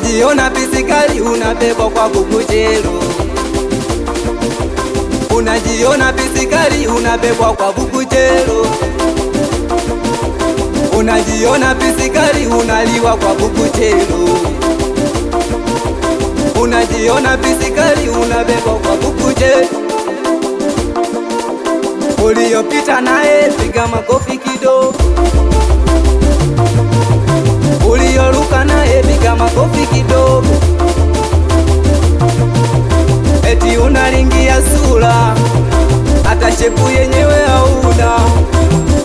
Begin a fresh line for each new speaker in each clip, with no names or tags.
Unajiona pisikali unabebwa kwa vuvuzela. Unajiona pisikali unabebwa kwa vuvuzela. Unajiona pisikali unaliwa kwa vuvuzela. Unajiona pisikali unabebwa kwa vuvuzela. Uliyopita naye piga makofi kidogo. Uliyoruka naye piga makofi kidogo. Eti unalingia sura hata shepu yenyewe hauna.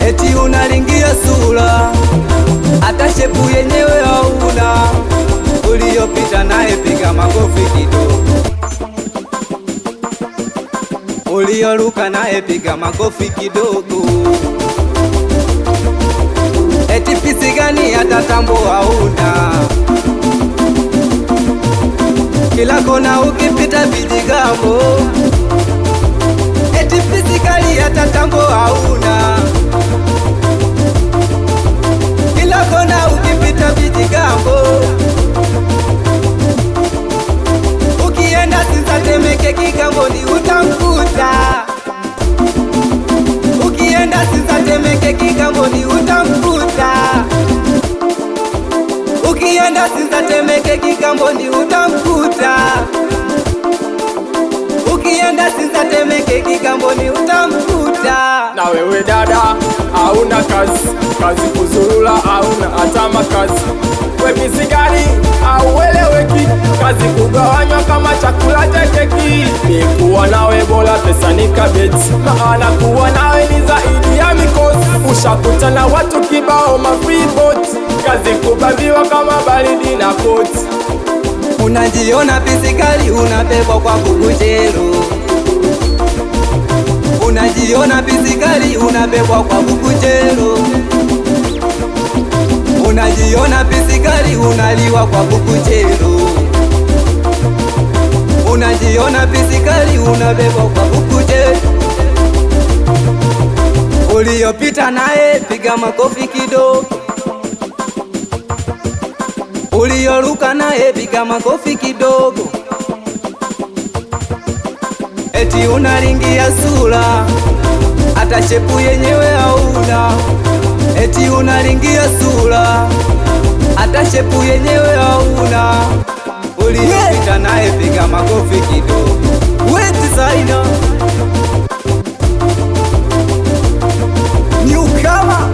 Eti unalingia sura hata shepu yenyewe hauna. Uliyopita naye piga makofi kidogo. Uliyoruka naye piga makofi kidogo. Eti pisi gani hata tambo hauna. Kila kona ukipita vijigambo. Eti pisi kali hata tambo hauna. Kila kona ukipita vijigambo. Ukienda Sinza Temeke Kigamboni utamkuta. Ukienda Sinza Temeke Kigamboni utamkuta. Ukienda Sinza Temeke Kigamboni utamkuta. Ukienda Sinza Temeke Kigamboni utamkuta.
Na wewe dada, hauna kazi kuzurula, hauna hata makazi. We pisikali haueleweki, kazi kugawanywa kama chakula cha keki. Ni kuwa nawe bora pesa ni kabeti, maana kuwa nawe ni zaidi ya mikosi. Ushakutana watu kibao mafreeboat, kazi kubambiwa kama baridi na koti.
Unajiona pisikali unabebwa kwa vuvuzela. Unajiona pisikali unabebwa kwa vuvuzela. Unajiona pisikali unaliwa kwa vuvuzela. Unajiona pisikali unabebwa kwa vuvuzela. Uliyopita naye piga makofi kidogo. Uliyoruka naye piga makofi kidogo. Eti unalingia sura hata shepu yenyewe hauna. Eti unalingia sura hata shepu yenyewe hauna. Uliyopita naye piga makofi kidogo. We designer Newcomer,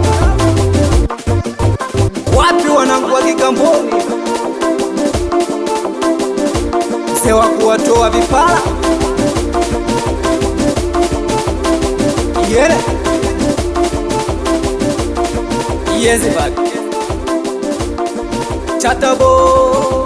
wapi wanangu wa Kigamboni? Sewa kuwatoa vipala. Yere Yezebag Chatabo